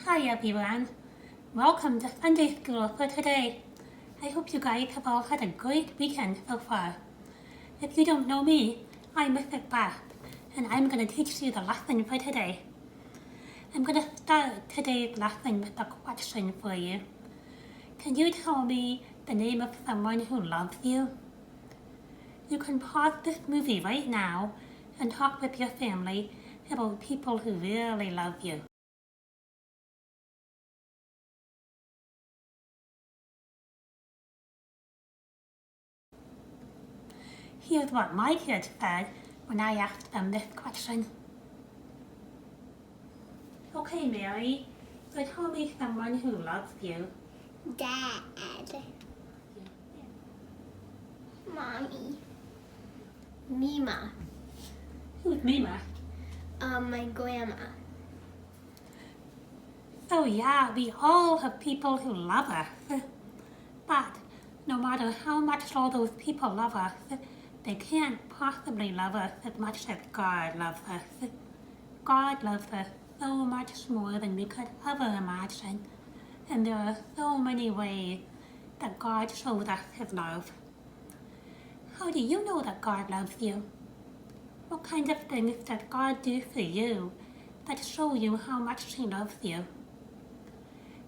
Hi everyone, welcome to Sunday School for today. I hope you guys have all had a great weekend so far. If you don't know me, I'm Mrs. Bath, and I'm going to teach you the lesson for today. I'm going to start today's lesson with a question for you. Can you tell me the name of someone who loves you? You can pause this movie right now and talk with your family about people who really love you. Here's what my kids said when I asked them this question. Okay, Mary, so tell me someone who loves you. Dad. Mommy. Mima. Who's Mima? My grandma. So yeah, we all have people who love us. But no matter how much all those people love us, they can't possibly love us as much as God loves us. God loves us so much more than we could ever imagine. And there are so many ways that God shows us His love. How do you know that God loves you? What kind of things does God do for you that show you how much He loves you?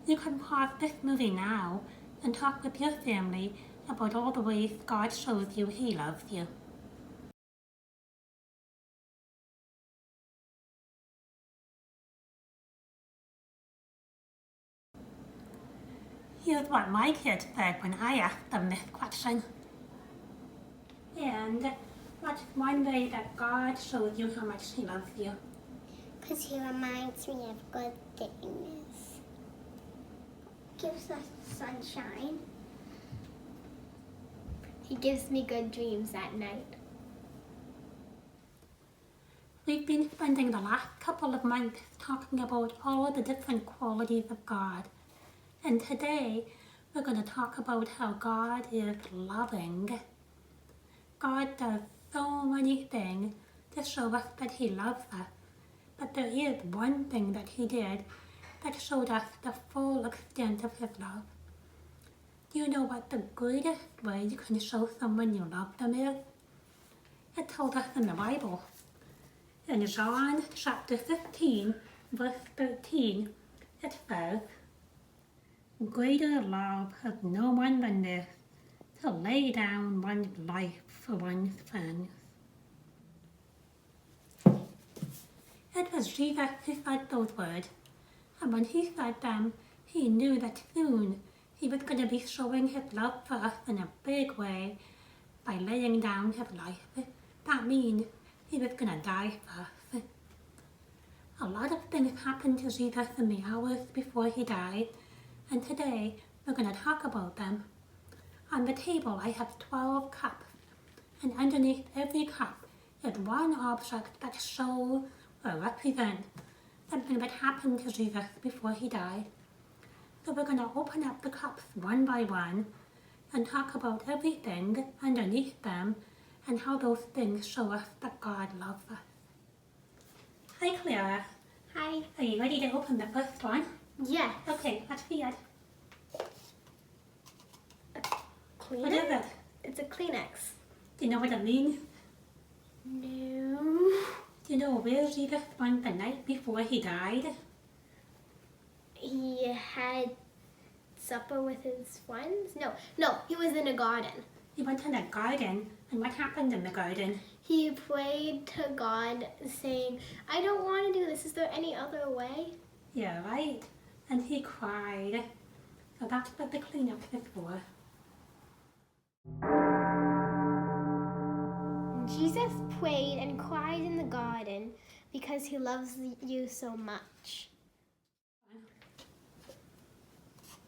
You can pause this movie now and talk with your family about all the ways God shows you He loves you. Here's what my kids said when I asked them this question. And what's one way that God shows you how much He loves you? Because he reminds me of good things. Gives us sunshine. He gives me good dreams at night. We've been spending the last couple of months talking about all the different qualities of God. And today, we're going to talk about how God is loving. God does so many things to show us that He loves us. But there is one thing that He did that showed us the full extent of His love. Do you know what the greatest way you can show someone you love them is? It told us in the Bible. In John chapter 15, verse 13, it says, "Greater love has no one than this, to lay down one's life for one's friends." It was Jesus who said those words, and when He said them, He knew that soon He was going to be showing His love for us in a big way by laying down His life. That means He was going to die for us. A lot of things happened to Jesus in the hours before He died, and today we're going to talk about them. On the table I have 12 cups, and underneath every cup is one object that shows or represents something that happened to Jesus before He died. So we're going to open up the cups one by one and talk about everything underneath them and how those things show us that God loves us. Hi Clara. Hi. Are you ready to open the first one? Yes. Okay, let's see it. Kleenex? What is it? It's a Kleenex. Do you know what it means? No. Do you know where Jesus went the night before He died? He had supper with his friends? No, he was in a garden. He went in a garden, and what happened in the garden? He prayed to God saying, I don't want to do this. Is there any other way? Yeah, right. And He cried. So that's what the cleanup is for. Jesus prayed and cried in the garden because he loves you so much.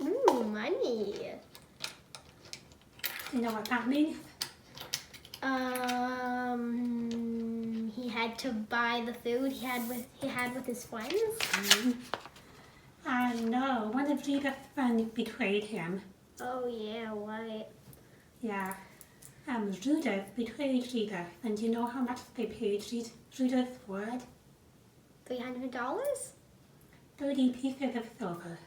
Ooh, money. Do you know what that means? He had to buy the food he had with his friends. No, one of Jesus' friends betrayed Him. Oh yeah, right. Yeah. Judas betrayed Jesus, and do you know how much they paid Judas for it? $300? 30 pieces of silver.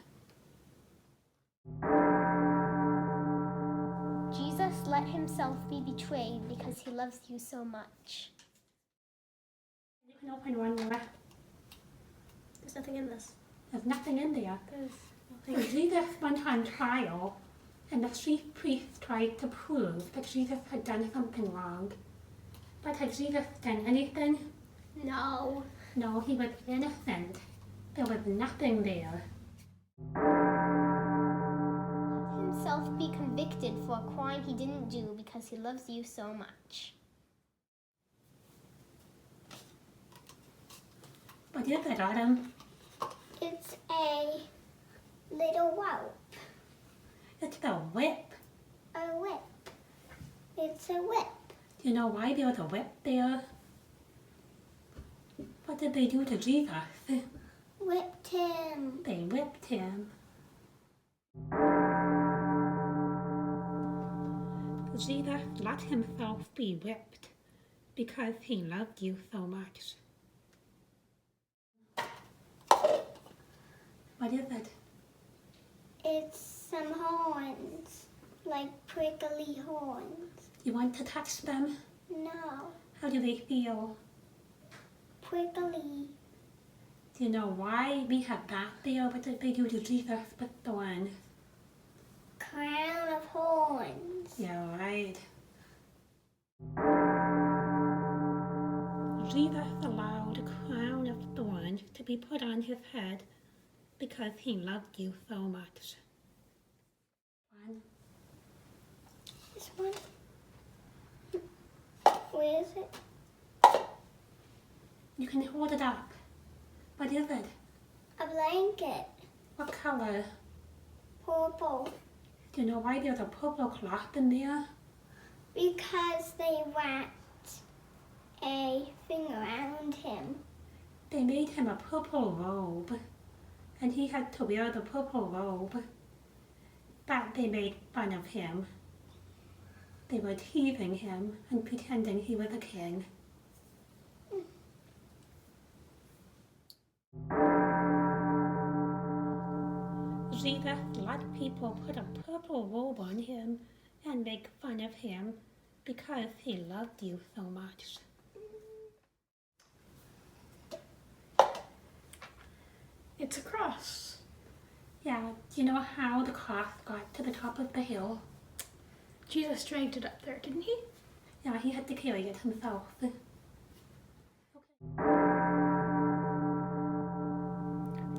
Jesus let himself be betrayed because he loves you so much. You can open one more. There's nothing in this. There's nothing in there. There's So Jesus went on trial, and the chief priests tried to prove that Jesus had done something wrong. But had Jesus done anything? No. No, he was innocent. There was nothing there. Let himself be convicted for a crime he didn't do because he loves you so much. What is it, Autumn? It's a little rope. It's the whip. A whip. It's a whip. Do you know why there was a whip there? What did they do to Jesus? Whipped him. They whipped him. Jesus let himself be whipped because he loved you so much. What is it? It's some horns, like prickly horns. You want to touch them? No, How do they feel? prickly. Do you know why we have that there? What did they do to Jesus with thorns? Crown of horns. Yeah, right. Jesus allowed a crown of thorns to be put on his head because he loved you so much. One. This one. Where is it? You can hold it up. What is it? A blanket. What color? Purple. Do you know why there's a purple cloth in there? Because they wrapped a thing around him. They made him a purple robe, and he had to wear the purple robe. But they made fun of him. They were teasing him and pretending he was a king. Jesus let people put a purple robe on him and make fun of him because he loved you so much. It's a cross. Yeah, do you know how the cross got to the top of the hill? Jesus dragged it up there, didn't he? Yeah, he had to carry it himself.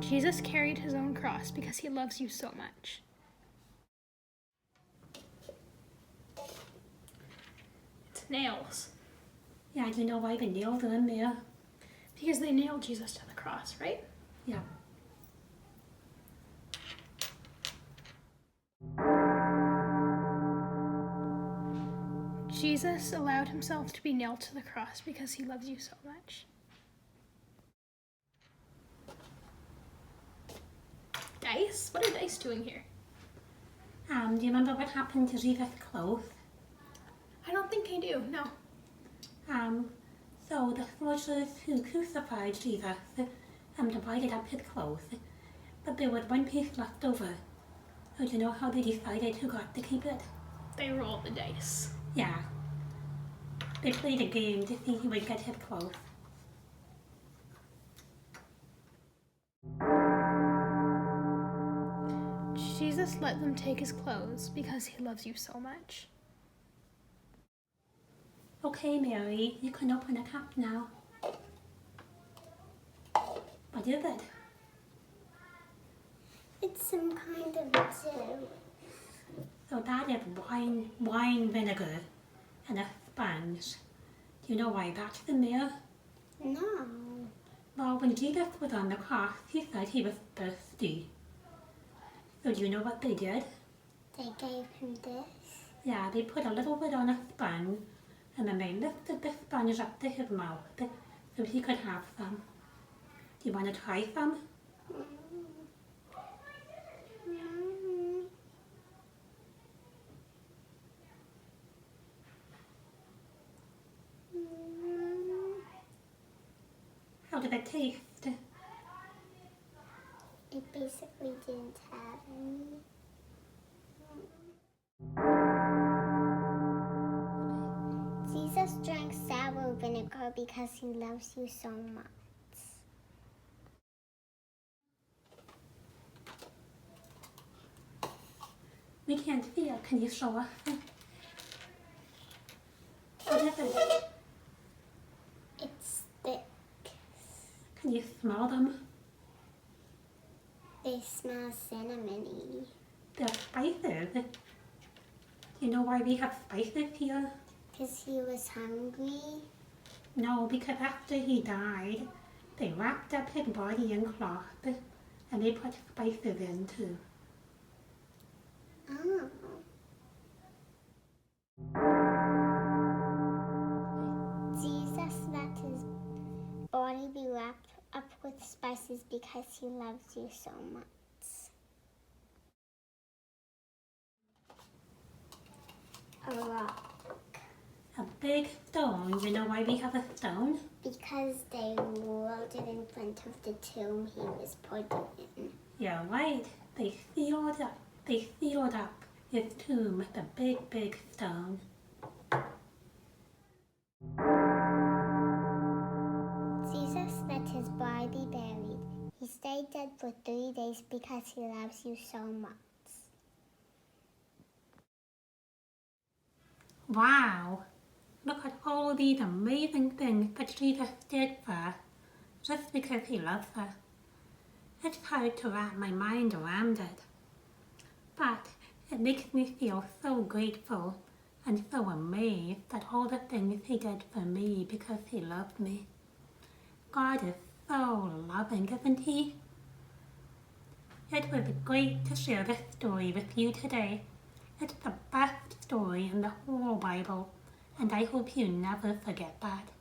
Jesus carried his own cross because he loves you so much. It's nails. Yeah, do you know why the nails are in there? Because they nailed Jesus to the cross, right? Yeah. Jesus allowed himself to be nailed to the cross because he loves you so much. Dice? What are dice doing here? Do you remember what happened to Jesus' clothes? I don't think I do, no. So the soldiers who crucified Jesus divided up his clothes, but there was one piece left over. So do you know how they decided who got to keep it? They roll the dice. Yeah. They played a game to see who would get his clothes. Jesus let them take his clothes because he loves you so much. Okay, Mary, you can open it up now. What is it? It's some kind of dough. So that is wine vinegar and a sponge. Do you know why that's in there? No. Well, when Jesus was on the cross, he said he was thirsty. So do you know what they did? They gave him this. Yeah, they put a little bit on a sponge, and then they lifted the sponge up to his mouth so he could have some. Do you want to try some? How did it taste? It basically didn't have any. Jesus drank sour vinegar because he loves you so much. We can't feel. Can you show us? What is it? It's thick. Can you smell them? They smell cinnamony. They're spices. Do you know why we have spices here? Because he was hungry. No, because after he died, they wrapped up his body in cloth and they put spices in too. Oh. Jesus let his body be wrapped up with spices because he loves you so much. A rock. A big stone. You know why we have a stone? Because they rolled it in front of the tomb he was put in. You're right. They sealed up his tomb with a big, big stone. Jesus let his body be buried. He stayed dead for 3 days because he loves you so much. Wow! Look at all these amazing things that Jesus did for us, just because he loves us. It's hard to wrap my mind around it. But it makes me feel so grateful and so amazed at all the things he did for me because he loved me. God is so loving, isn't he? It was great to share this story with you today. It's the best story in the whole Bible, and I hope you never forget that.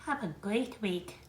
Have a great week.